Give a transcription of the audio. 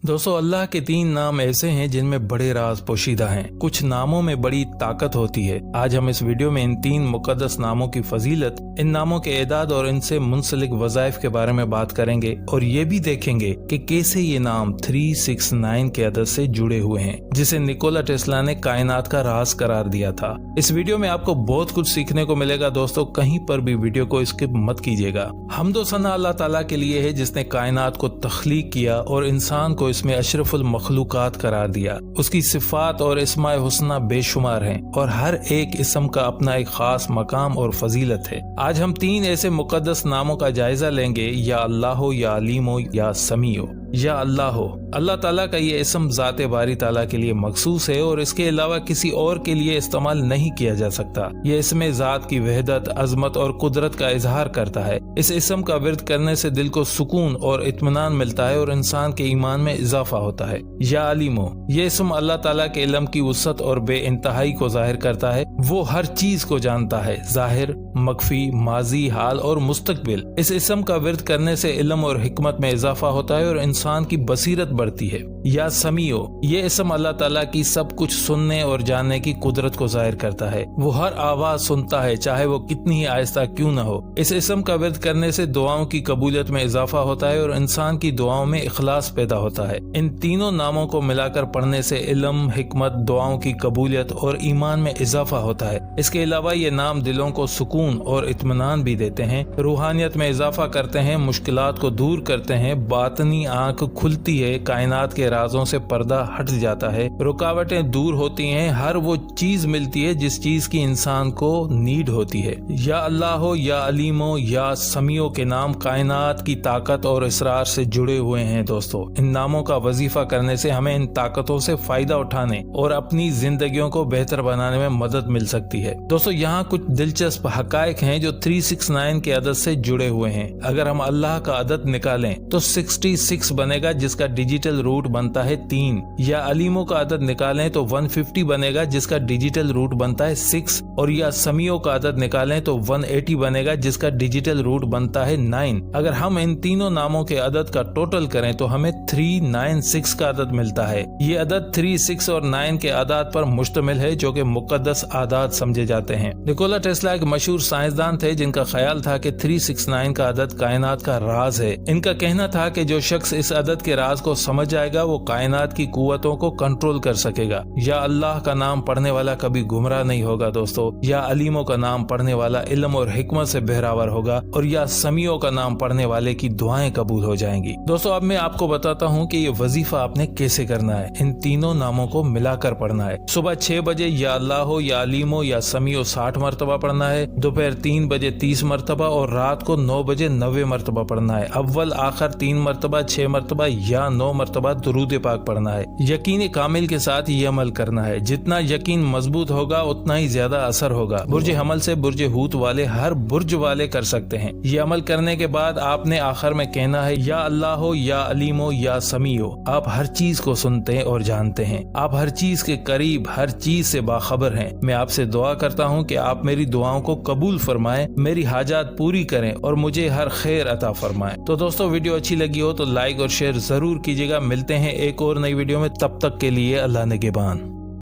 दोस्तों, अल्लाह के 3 नाम ऐसे हैं जिनमें बड़े राज पोशीदा हैं। कुछ नामों में बड़ी ताकत होती है। आज हम इस वीडियो में इन 3 मुकद्दस नामों की फजीलत, इन नामों के एदाद और इनसे मुंसलिक वज़ाइफ के बारे में बात करेंगे और ये भी देखेंगे कि कैसे ये नाम 369 के अदद से जुड़े हुए हैं, जिसे निकोला टेस्ला ने कायनात का राज करार दिया था। इस वीडियो में आपको बहुत कुछ सीखने को मिलेगा दोस्तों, कहीं पर भी वीडियो को स्किप मत कीजिएगा। हम्दो सना अल्लाह ताला के लिए है जिसने कायनात को तख्लीक किया और इंसान को इसमें अशरफुल मखलूकात करार दिया। उसकी सिफात और इस्माए हुस्ना बेशुमार हैं और हर एक इस्म का अपना एक खास मकाम और फजीलत है। आज हम 3 ऐसे मुकद्दस नामों का जायजा लेंगे, या अल्लाह हो, या अलीम हो, या समी हो। या अल्लाह हो, अल्लाह ताला का ये इस्म ज़ाते बारी ताला के लिए मखसूस है और इसके अलावा किसी और के लिए इस्तेमाल नहीं किया जा सकता। ये इसमें ज़ात की वहदत, अजमत और कुदरत का इजहार करता है। इस इस्म का विर्द करने से दिल को सुकून और इत्मीनान मिलता है और इंसान के ईमान में इजाफा होता है। या अलीम हो, ये इस्म अल्लाह ताला के इल्म की वुसअत और बेइंतहाई को जाहिर करता है। वो हर चीज को जानता है, जाहिर, मख्फी, माजी, हाल और मुस्तकबिल। इस इस्म का विर्द करने से इल्म और हिकमत में इजाफा होता है और इंसान की बसीरत बढ़ती है। या समीओ, ये इस्म अल्लाह ताला की सब कुछ सुनने और जानने की कुदरत को जाहिर करता है। वो हर आवाज सुनता है, चाहे वो कितनी ही आहिस्ता क्यों न हो। इस इस्म का विर्द करने से दुआओं की कबूलियत में इजाफा होता है और इंसान की दुआओं में इखलास पैदा होता है। इन तीनों नामों को मिलाकर पढ़ने से इल्म, हिकमत, दुआओं की कबूलियत और ईमान में इजाफा होता है। इसके अलावा ये नाम दिलों को सुकून और इत्मीनान भी देते हैं, रूहानियत में इजाफा करते हैं, मुश्किलात को दूर करते हैं, बातनी आंख खुलती है, कायनात के राजों से पर्दा हट जाता है, रुकावटें दूर होती हैं, हर वो चीज मिलती है जिस चीज की इंसान को नीड होती है। या अल्लाह हो, या अलीमो, या समीओ के नाम कायनात की ताकत और इसरार से जुड़े हुए हैं। दोस्तों, इन नामों का वजीफा करने से हमें इन ताकतों से फायदा उठाने और अपनी जिंदगियों को बेहतर बनाने में मदद मिल सकती है। दोस्तों, यहाँ कुछ दिलचस्प हकायक हैं जो 369 के अदद से जुड़े हुए हैं। अगर हम अल्लाह का अदद निकालें तो 66 बनेगा, जिसका डिजिटल रूट बनता है 3। या अलीमों का अदद निकालें तो 150 बनेगा, जिसका डिजिटल रूट बनता है 6। और या समीओ का अदद निकालें तो 180 बनेगा, जिसका डिजिटल रूट बनता है 9। अगर हम इन तीनों नामों के अदद का टोटल करें तो हमें 396 का अदद मिलता है। ये अदद 3, 6 और 9 के आदाद पर मुश्तमिल है, जो कि मुकद्दस आदाद समझे जाते हैं। निकोला टेस्ला एक मशहूर साइंसदान थे जिनका ख्याल था कि 369 का अदद कायनात का राज है। इनका कहना था कि जो शख्स इस अदद के राज को समझ जाएगा वो कायनात की कुव्वतों को कंट्रोल कर सकेगा। या अल्लाह का नाम पढ़ने वाला कभी गुमराह नहीं होगा दोस्तों। या अलीमों का नाम पढ़ने वाला इल्म और हिकमत से बहरावर होगा और या समीओ का नाम पढ़ने वाले की दुआएं कबूल हो जाएंगी। दोस्तों, अब मैं आपको बताता हूँ कि ये वजीफा आपने कैसे करना है। इन तीनों नामों को मिलाकर पढ़ना है। सुबह 6 बजे या अल्लाह हो, या अलीमो, या समीओ 60 मरतबा पढ़ना है। दोपहर 3 बजे 30 मरतबा और रात को 9 बजे 90 मरतबा पढ़ना है। अव्वल आखिर 3 मरतबा, 6 मरतबा या 9 मरतबा दुरूद पाक पढ़ना है। यकीन कामिल के साथ ये अमल करना है। जितना यकीन मजबूत होगा उतना ही ज्यादा असर होगा। बुर्ज हमल से बुर्ज हूत वाले हर बुर्ज वाले कर सकते हैं। ये अमल करने के बाद आपने आखिर में कहना है, या अल्लाह हो, या अलीमो, या समीओ। आप हर चीज को सुनते हैं और जानते हैं। आप हर चीज के करीब, हर चीज से बाखबर हैं। मैं आपसे दुआ करता हूँ कि आप मेरी दुआओं को कबूल फरमाएं, मेरी हाजात पूरी करें और मुझे हर खैर अता फरमाएं। तो दोस्तों, वीडियो अच्छी लगी हो तो लाइक और शेयर जरूर कीजिएगा। मिलते हैं एक और नई वीडियो में, तब तक के लिए अल्लाह निगहबान।